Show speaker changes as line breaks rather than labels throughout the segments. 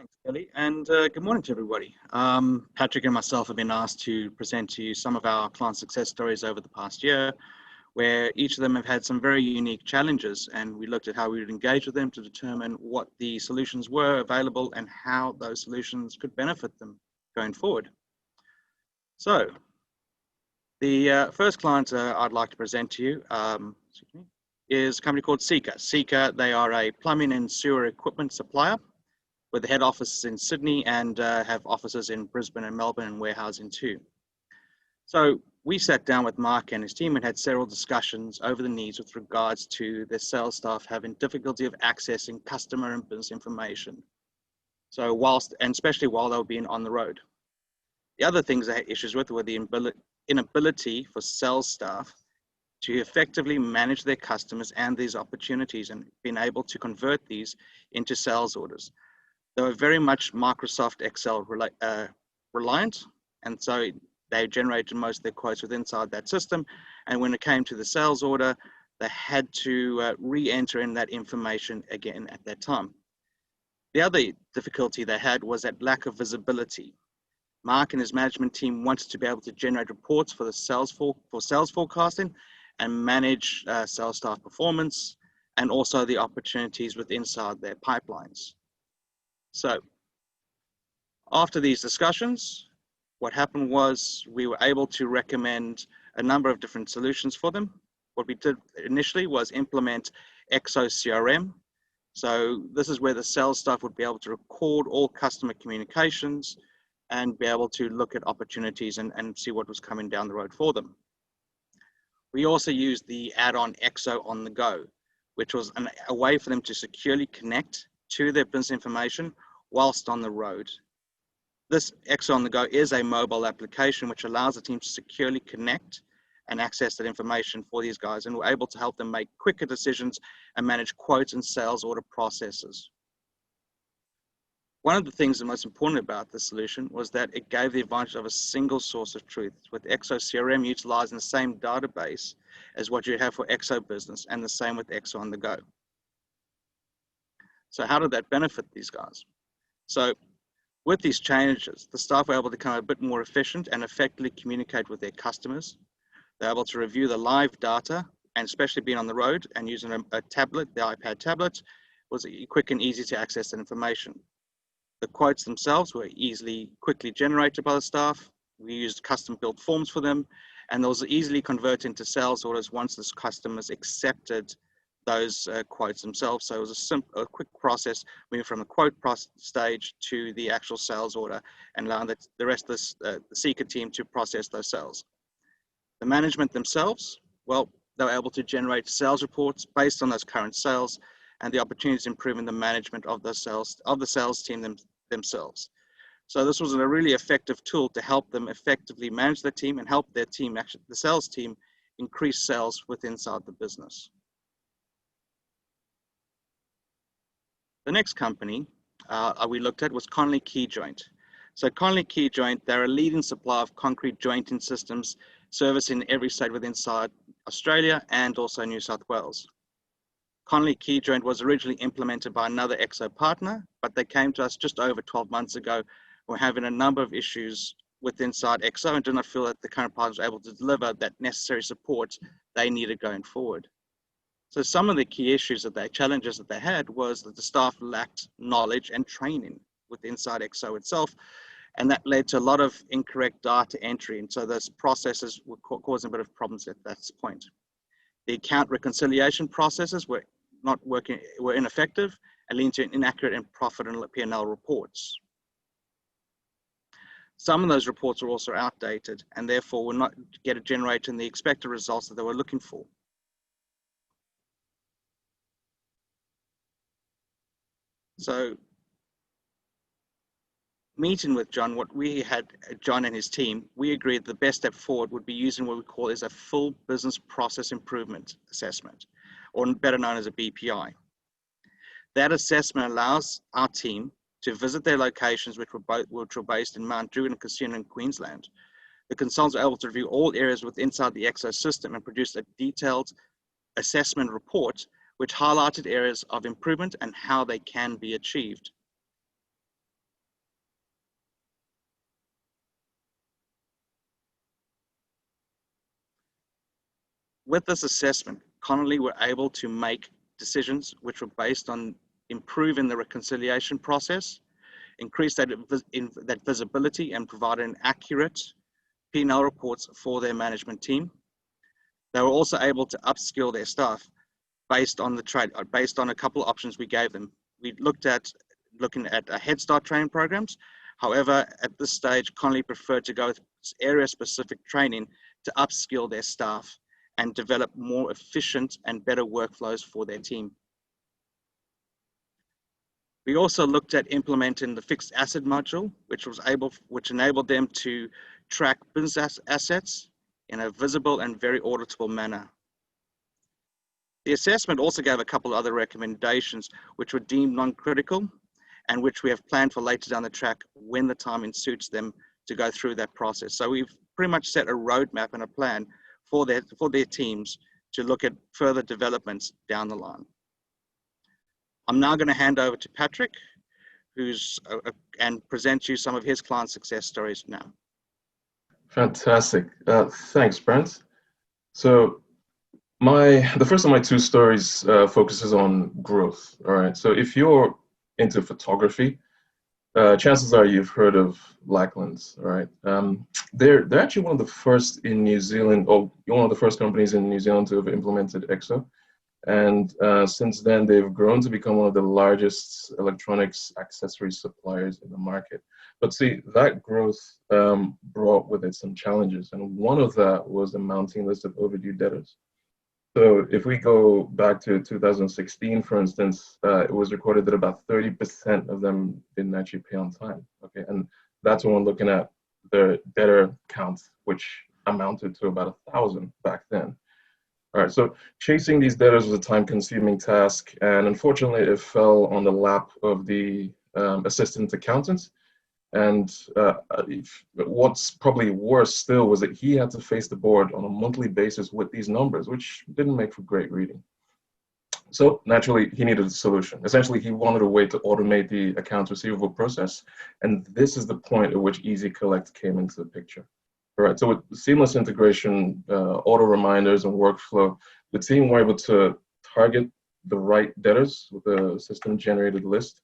Thanks, Kelly, and good morning to everybody. Patrick and myself have been asked to present to you some of our client success stories over the past year, where each of them have had some very unique challenges, and we looked at how we would engage with them to determine what the solutions were available and how those solutions could benefit them going forward. So, the first client I'd like to present to you is a company called Seeker. Seeker, they are a plumbing and sewer equipment supplier with the head office in Sydney and have offices in Brisbane and Melbourne and warehousing too. So we sat down with Mark and his team and had several discussions over the needs with regards to their sales staff having difficulty of accessing customer and business information. So especially while they were being on the road. The other things they had issues with were the inability for sales staff to effectively manage their customers and these opportunities and being able to convert these into sales orders. They were very much Microsoft Excel reliant, and so they generated most of their quotes with inside that system. And when it came to the sales order, they had to re-enter in that information again at that time. The other difficulty they had was that lack of visibility. Mark and his management team wanted to be able to generate reports for the sales forecasting and manage sales staff performance and also the opportunities with inside their pipelines. So after these discussions, what happened was we were able to recommend a number of different solutions for them. What we did initially was implement Exo CRM. So this is where the sales staff would be able to record all customer communications and be able to look at opportunities and see what was coming down the road for them. We also used the add-on Exo on the go, which was a way for them to securely connect to their business information whilst on the road. This Exo on the go is a mobile application which allows the team to securely connect and access that information for these guys, and we're able to help them make quicker decisions and manage quotes and sales order processes. One of the things that most important about this solution was that it gave the advantage of a single source of truth, with Exo CRM utilizing the same database as what you have for Exo Business, and the same with Exo on the go. So how did that benefit these guys? So with these changes, the staff were able to become a bit more efficient and effectively communicate with their customers. They're able to review the live data, and especially being on the road and using a tablet, the iPad tablet, was quick and easy to access that information. The quotes themselves were quickly generated by the staff. We used custom built forms for them, and those easily convert into sales orders once the customers accepted those quotes themselves. So it was a quick process, moving from the quote stage to the actual sales order, and allowing the rest of the Seeker team to process those sales. The management themselves, well, they were able to generate sales reports based on those current sales and the opportunities improving the management of the sales team themselves. So this was a really effective tool to help them effectively manage their team and help their team, actually the sales team, increase sales inside the business. The next company we looked at was Conley Key Joint. So Conley Key Joint, they're a leading supplier of concrete jointing systems, servicing every state inside Australia and also New South Wales. Conley Key Joint was originally implemented by another Exo partner, but they came to us just over 12 months ago. We're having a number of issues inside Exo and did not feel that the current partner was able to deliver that necessary support they needed going forward. So some of the key challenges that they had was that the staff lacked knowledge and training inside Exo itself, and that led to a lot of incorrect data entry, and so those processes were causing a bit of problems at that point. The account reconciliation processes were not working, were ineffective, and leading to inaccurate and profit and P&L reports. Some of those reports were also outdated, and therefore were not generating the expected results that they were looking for. So, meeting with John, John and his team, we agreed the best step forward would be using what we call is a full business process improvement assessment, or better known as a BPI. That assessment allows our team to visit their locations, which were based in Mount Druitt and Casino in Queensland. The consultants were able to review all areas inside the Exo system and produce a detailed assessment report which highlighted areas of improvement and how they can be achieved. with this assessment, Conley were able to make decisions which were based on improving the reconciliation process, increase that visibility, and provide an accurate P&L reports for their management team. They were also able to upskill their staff based on a couple of options we gave them. We looking at a Head Start training programs. However, at this stage, Conley preferred to go with area-specific training to upskill their staff and develop more efficient and better workflows for their team. We also looked at implementing the fixed asset module, which enabled them to track business assets in a visible and very auditable manner. The assessment also gave a couple of other recommendations which were deemed non-critical and which we have planned for later down the track when the timing suits them to go through that process. So we've pretty much set a roadmap and a plan for their teams to look at further developments down the line. I'm now going to hand over to Patrick, and present you some of his client success stories now.
Fantastic. Thanks, Brent. So the first of my two stories focuses on growth. All right. So if you're into photography, chances are you've heard of Lacklands. All right. They're actually one of the first in New Zealand, or one of the first companies in New Zealand to have implemented Exo. And since then, they've grown to become one of the largest electronics accessory suppliers in the market. But see, that growth brought with it some challenges. And one of that was the mounting list of overdue debtors. So if we go back to 2016, for instance, it was recorded that about 30% of them didn't actually pay on time. Okay, and that's when we're looking at the debtor count, which amounted to about 1,000 back then. All right, so chasing these debtors was a time-consuming task, and unfortunately, it fell on the lap of the assistant accountant. And what's probably worse still was that he had to face the board on a monthly basis with these numbers, which didn't make for great reading. So naturally, he needed a solution. Essentially, he wanted a way to automate the accounts receivable process, and this is the point at which Easy Collect came into the picture. All right, so with seamless integration, auto reminders, and workflow, the team were able to target the right debtors with a system-generated list.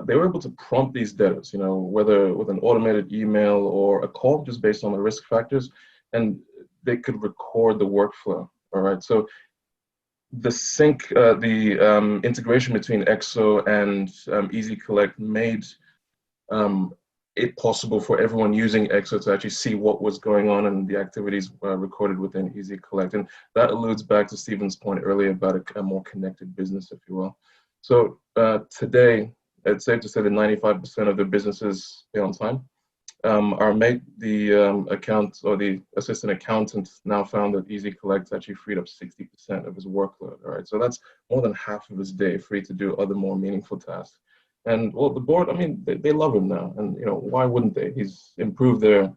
They were able to prompt these debtors, whether with an automated email or a call, just based on the risk factors, and they could record the workflow. All right, so the integration between Exo and Easy Collect made it possible for everyone using Exo to actually see what was going on and the activities recorded within Easy Collect. And that alludes back to Stephen's point earlier about a more connected business, if you will. So today, it's safe to say that 95% of the businesses pay on time. Our mate, the the assistant accountant, now found that Easy Collect actually freed up 60% of his workload. All right, so that's more than half of his day free to do other more meaningful tasks. And well, the board, I mean, they love him now, and why wouldn't they? He's improved their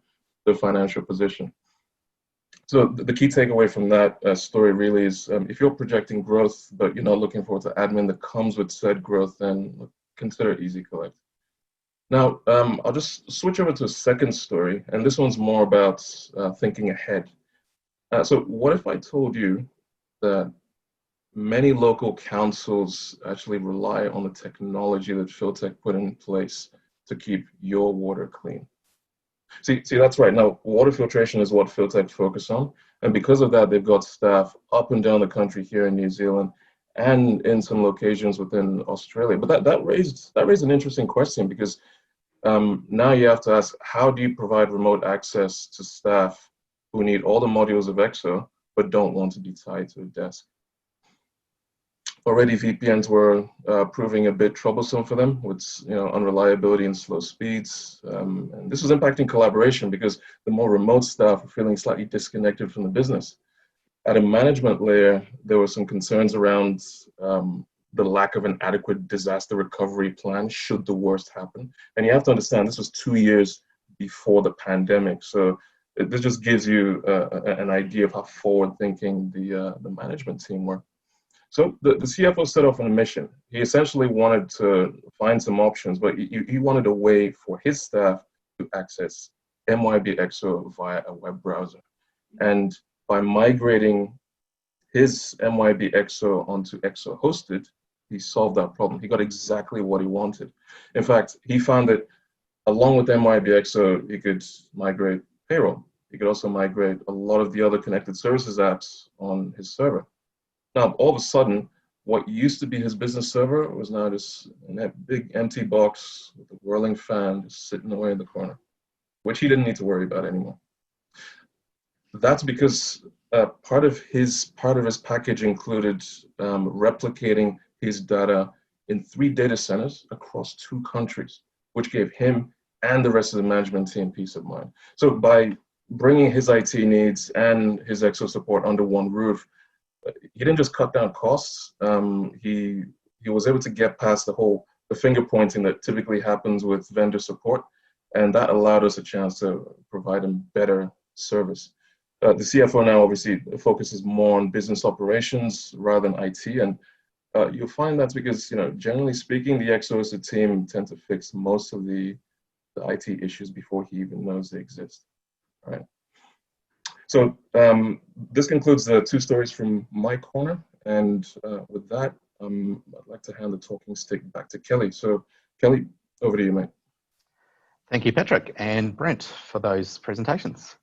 financial position. So the key takeaway from that story really is, if you're projecting growth, but you're not looking forward to admin that comes with said growth, then consider Easy Collect. Now, I'll just switch over to a second story, and this one's more about thinking ahead. So what if I told you that many local councils actually rely on the technology that Filtech put in place to keep your water clean? See, that's right. Now, water filtration is what Filtech focus on, and because of that, they've got staff up and down the country here in New Zealand and in some locations within Australia. But that raised an interesting question, because now you have to ask, how do you provide remote access to staff who need all the modules of Exo but don't want to be tied to a desk? Already VPNs were proving a bit troublesome for them with unreliability and slow speeds. And this was impacting collaboration because the more remote staff were feeling slightly disconnected from the business. At a management layer, there were some concerns around the lack of an adequate disaster recovery plan should the worst happen. And you have to understand, this was 2 years before the pandemic. So this just gives you an idea of how forward-thinking the management team were. So the CFO set off on a mission. He essentially wanted to find some options, but he wanted a way for his staff to access MYOB Exo via a web browser. And by migrating his MYB Exo onto Exo hosted, he solved that problem. He got exactly what he wanted. In fact, he found that along with MYB Exo, he could migrate payroll. He could also migrate a lot of the other connected services apps on his server. Now, all of a sudden, what used to be his business server was now just a big empty box with a whirling fan just sitting away in the corner, which he didn't need to worry about anymore. That's because part of his package included replicating his data in 3 data centers across 2 countries, which gave him and the rest of the management team peace of mind. So by bringing his IT needs and his Exo support under one roof, he didn't just cut down costs. He was able to get past the finger pointing that typically happens with vendor support, and that allowed us a chance to provide him better service. The CFO now obviously focuses more on business operations rather than IT, and you'll find that's because, generally speaking, the Exos team tend to fix most of the IT issues before he even knows they exist. All right. So this concludes the 2 stories from my corner, and with that, I'd like to hand the talking stick back to Kelly. So Kelly, over to you, mate.
Thank you, Patrick and Brent, for those presentations.